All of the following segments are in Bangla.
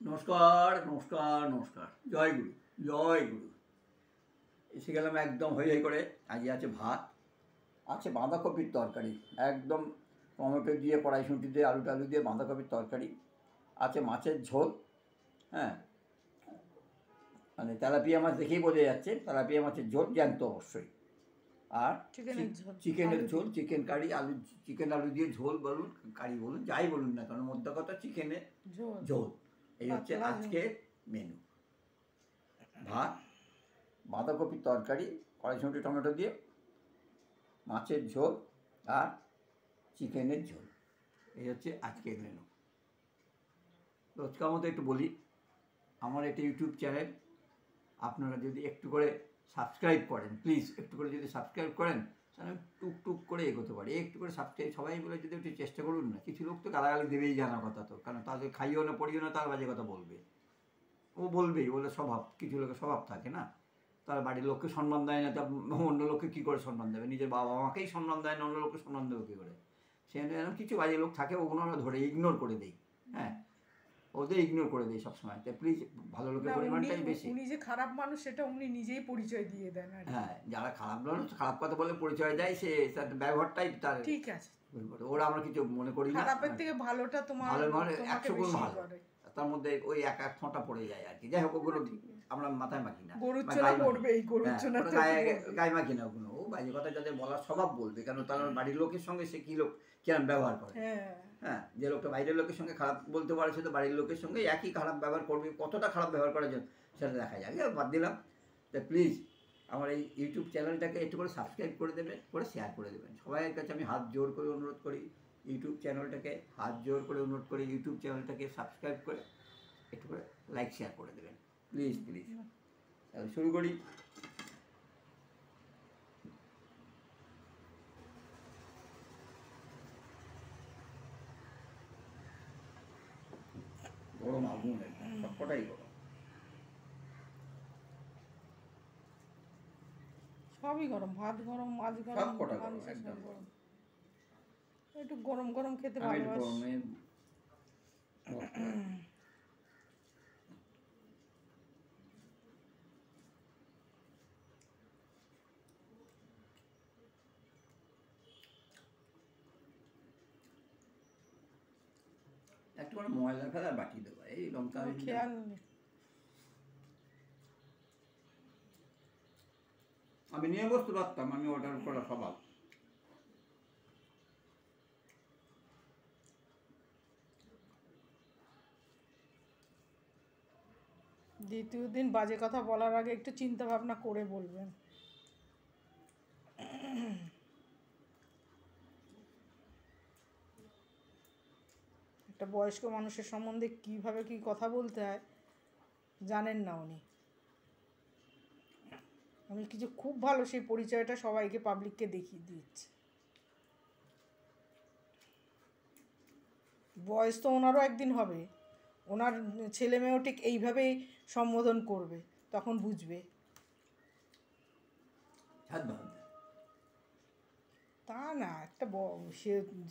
নমস্কার নমস্কার নমস্কার, জয় গুরু জয় গুরু। এসে গেলাম একদম হই হই করে। আজকে আছে ভাত, আছে বাঁধাকপির তরকারি, একদম টমেটো দিয়ে কড়াইশুঁটি দিয়ে আলু টালু দিয়ে বাঁধাকপির তরকারি, আছে মাছের ঝোল। হ্যাঁ, মানে তেলাপিয়া মাছ দেখেই বোঝা যাচ্ছে তেলাপিয়া মাছের ঝোল, জ্যান্ত অবশ্যই। আর চিকেনের ঝোল, চিকেন কারি, আলু চিকেন আলু দিয়ে ঝোল বলুন, কারি বলুন, যাই বলুন না কারণ মধ্যে কথা চিকেনের ঝোল। এই হচ্ছে আজকের মেনু। ভাত, বাঁধাকপির তরকারি, কড়াইশুঁটি টমেটো দিয়ে, মাছের ঝোল আর চিকেনের ঝোল। এই হচ্ছে আজকের মেনু। রোজকার মতো একটু বলি, আমার একটা ইউটিউব চ্যানেল, আপনারা যদি একটু করে সাবস্ক্রাইব করেন, প্লিজ একটু করে যদি সাবস্ক্রাইব করেন তাহলে টুকটুক করে এগোতে পারি। একটু করে সাবস্ক্রাইব সবাই বলে যদি একটু চেষ্টা করুন না। কিছু লোক তো গালাগালি দেবেই, জানা কথা তো, কারণ তাদের খাইও না পড়িও না তার বাজে কথা বলবে, ও বলবেই, বলে স্বভাব, কিছু লোকের স্বভাব থাকে না। তার বাড়ির লোককে সম্মান দেয় না, তা অন্য লোককে কী করে সম্মান দেবে? নিজের বাবা মাকেই সম্মান দেয় না, অন্য লোককে সম্মান দেবে কী করে? সেখানে কিছু বাজে লোক থাকে, ওগুলো আমরা ধরে ইগনোর করে দিই। হ্যাঁ, ওদের ইগনোর করে দিই সবসময়। তো প্লিজ, ভালো লোকের পরিমাণটাই বেশি। উনি যে খারাপ মানুষ সেটা উনি নিজেই পরিচয় দিয়ে দেন। হ্যাঁ, যারা খারাপ মানুষ খারাপ কথা বলে পরিচয় দেয়, সে তার ব্যবহারটাই তার ঠিক আছে। ওরা আমরা কিছু মনে করি না। খারাপের থেকে ভালোটা তোমার ভালো মানে 100 গুণ ভালো, তার মধ্যে ওই এক এক ফোঁটা পড়ে যায় আর কি। যাই হোক, ওগুলো আমরা মাথায় মাখি না, গায়ে মাখি না ওগুলো। ও বাজে কথা যাদের বলার স্বভাব বলবে, কেন তার বাড়ির লোকের সঙ্গে সে কী লোক কিরম ব্যবহার করে। হ্যাঁ, যে লোকটা বাইরের লোকের সঙ্গে খারাপ বলতে পারে, সে তো বাড়ির লোকের সঙ্গে একই খারাপ ব্যবহার করবে। কতটা খারাপ ব্যবহার করার জন্য সেটা দেখা যায়। বাদ দিলাম। তা প্লিজ আমার এই ইউটিউব চ্যানেলটাকে একটু করে সাবস্ক্রাইব করে দেবেন, করে শেয়ার করে দেবেন। সবাইয়ের কাছে আমি হাত জোর করে অনুরোধ করি, ইউটিউব চ্যানেলটাকে হাত জোর করে অনুরোধ করি, ইউটিউব চ্যানেলটাকে সাবস্ক্রাইব করে একটু করে লাইক শেয়ার করে দেবেন, প্লিজ প্লিজ। তাহলে শুরু করি। গরম আগুন, সবকটাই গরম, সবই গরম, ভাত গরম, মাছ গরম, সবকটা গরম, একদম গরম। একটু গরম গরম খেতে ভালোবাসি। একটু করে ময়লা ফেলা বাটি দেবো, এই লঙ্কা খেয়াল নেই। আমি নিয়ে বসতে পারতাম, আমি অর্ডার করা স্বভাব। দ্বিতীয় দিন বাজে কথা বলার আগে একটু চিন্তা ভাবনা করে বলবেন। একটা বয়স্ক মানুষের সম্বন্ধে কিভাবে কি কথা বলতে হয় জানেন না উনি। আমি কিছু খুব ভালো সেই পরিচয়টা সবাইকে, পাবলিককে দেখিয়ে দিচ্ছি। বয়স তো ওনারও একদিন হবে, ওনার ছেলে মেয়েও ঠিক এইভাবেই সম্বোধন করবে, তখন বুঝবে। তা না, একটা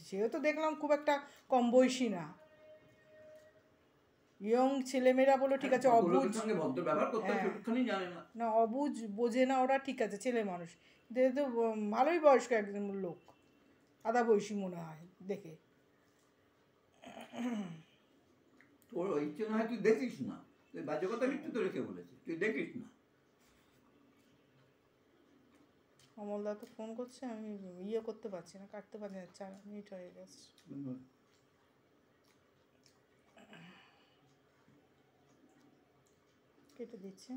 সেও তো দেখলাম খুব একটা কম বয়সী না, ইয়ং ছেলেমেয়েরা বলো ঠিক আছে, অবুঝ না, অবুঝ বোঝে না ওরা, ঠিক আছে ছেলে মানুষ, যেহেতু ভালোই বয়স্ক একজন লোক, আধা বয়সী মনে হয় দেখে। তোর ইচ্ছে না হয় তুই দেখিস না, তুই বাজে কথা একটু তো রেখে বলেছিস, তুই দেখিস না। অমলদা তো ফোন করছে, আমি ইয়ে করতে পারছি না, কাটতে পারছি না, 4 মিনিট হয়ে গেছে, কেটে দিচ্ছে।